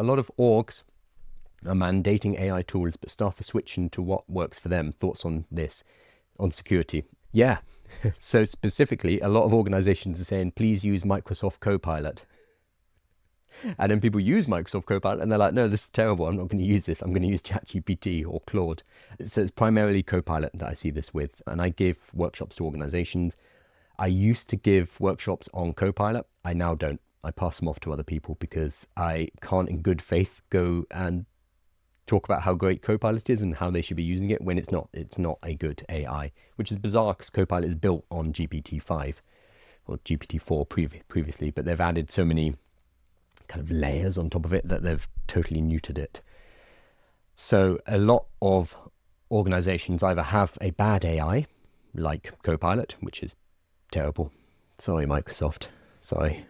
a lot of orgs are mandating AI tools, but staff are switching to what works for them. Thoughts on this, on security? Yeah. So specifically, a lot of organizations are saying, please use Microsoft Copilot. And then people use Microsoft Copilot and they're like, no, this is terrible. I'm not going to use this. I'm going to use ChatGPT or Claude. So it's primarily Copilot that I see this with. And I give workshops to organizations. I used to give workshops on Copilot. I now don't. I pass them off to other people because I can't in good faith go and talk about how great Copilot is and how they should be using it when it's not a good AI, which is bizarre because Copilot is built on GPT-5 or GPT-4 previously, but they've added so many kind of layers on top of it that they've totally neutered it. So a lot of organizations either have a bad AI like Copilot, which is terrible. Sorry, Microsoft. Sorry.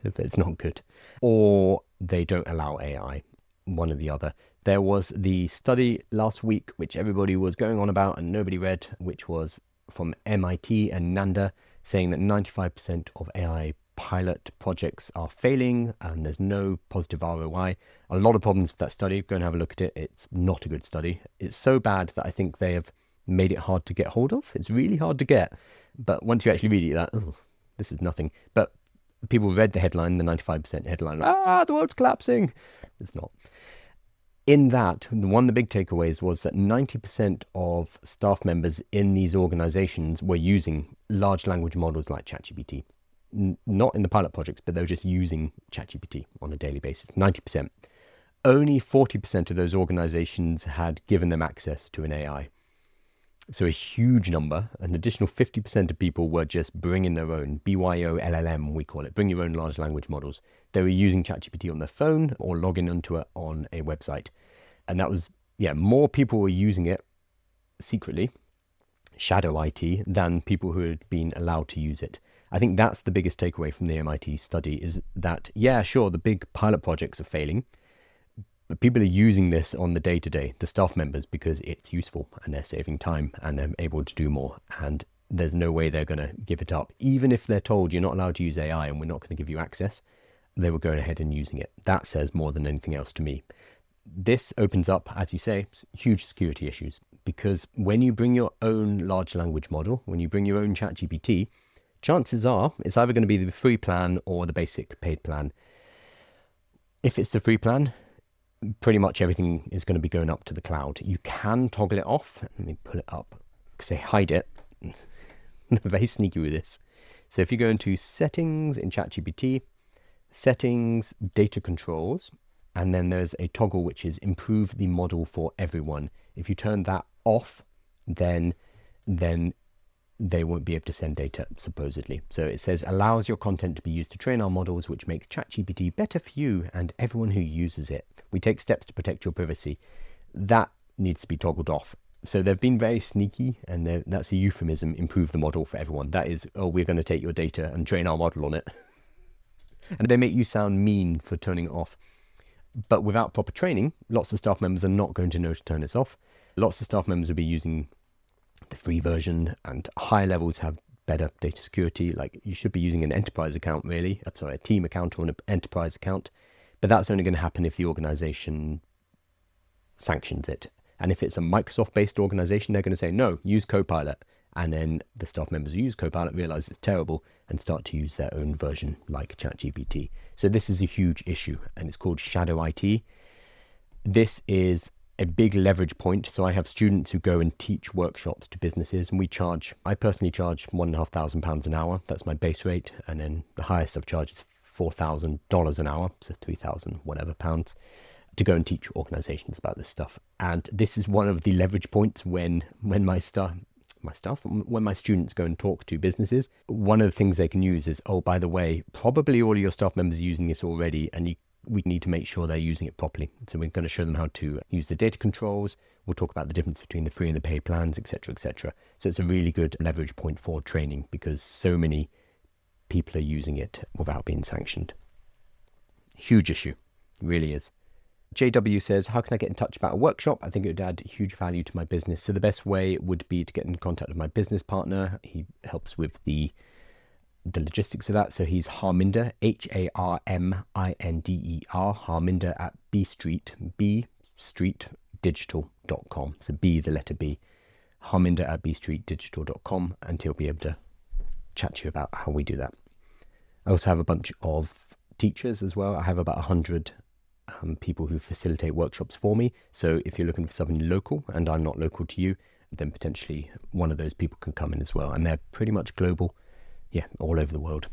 It's not good. Or they don't allow AI, one or the other. There was the study last week, which everybody was going on about and nobody read, which was from MIT and NANDA, saying that 95% of AI pilot projects are failing and there's no positive ROI. A lot of problems with that study. Go and have a look at it. It's not a good study. It's so bad that I think they have made it hard to get hold of. It's really hard to get. But once you actually read it, this is nothing. But people read the headline, the 95% headline, the world's collapsing. It's not. In that, one of the big takeaways was that 90% of staff members in these organizations were using large language models like ChatGPT. Not in the pilot projects, but they were just using ChatGPT on a daily basis, 90%. Only 40% of those organizations had given them access to an AI. So a huge number, an additional 50% of people were just bringing their own, BYO LLM, we call it, bring your own large language models. They were using ChatGPT on their phone or logging into it on a website. And that was, more people were using it secretly, shadow IT, than people who had been allowed to use it. I think that's the biggest takeaway from the MIT study is that, sure, the big pilot projects are failing, but people are using this on the day-to-day, the staff members, because it's useful and they're saving time and they're able to do more. And there's no way they're going to give it up. Even if they're told you're not allowed to use AI and we're not going to give you access, they were going ahead and using it. That says more than anything else to me. This opens up, as you say, huge security issues, because when you bring your own large language model, when you bring your own ChatGPT, chances are it's either going to be the free plan or the basic paid plan. If it's the free plan, pretty much everything is going to be going up to the cloud. You can toggle it off. Let me pull it up. Say hide it. I'm very sneaky with this. So if you go into settings in ChatGPT, settings, data controls, and then there's a toggle which is improve the model for everyone. If you turn that off, then they won't be able to send data, supposedly. So it says, allows your content to be used to train our models, which makes ChatGPT better for you and everyone who uses it. We take steps to protect your privacy. That needs to be toggled off. So they've been very sneaky, and that's a euphemism, improve the model for everyone. That is, we're going to take your data and train our model on it. And they make you sound mean for turning it off. But without proper training, lots of staff members are not going to know to turn this off. Lots of staff members will be using the free version, and high levels have better data security. Like you should be using an enterprise account, really. A team account or an enterprise account. But that's only going to happen if the organization sanctions it. And if it's a Microsoft-based organization, they're going to say, no, use Copilot. And then the staff members who use Copilot realize it's terrible and start to use their own version like ChatGPT. So this is a huge issue, and it's called shadow IT. This is a big leverage point. So I have students who go and teach workshops to businesses, and I personally charge £1,500 an hour. That's my base rate. And then the highest I've charged is $4,000 an hour. So 3,000 whatever pounds to go and teach organizations about this stuff. And this is one of the leverage points when my students go and talk to businesses. One of the things they can use is, by the way, probably all of your staff members are using this already, and we need to make sure they're using it properly. So we're going to show them how to use the data controls. We'll talk about the difference between the free and the paid plans, etc., etc. So it's a really good leverage point for training because so many people are using it without being sanctioned. Huge issue, it really is. JW says, how can I get in touch about a workshop? I think it would add huge value to my business. So the best way would be to get in contact with my business partner. He helps with the the logistics of that. So he's Harminder, Harminder, Harminder at bstreetdigital.com. So B, the letter B, Harminder at bstreetdigital.com, and he'll be able to chat to you about how we do that. I also have a bunch of teachers as well. I have about 100 people who facilitate workshops for me. So if you're looking for something local and I'm not local to you, then potentially one of those people can come in as well. And they're pretty much global, all over the world.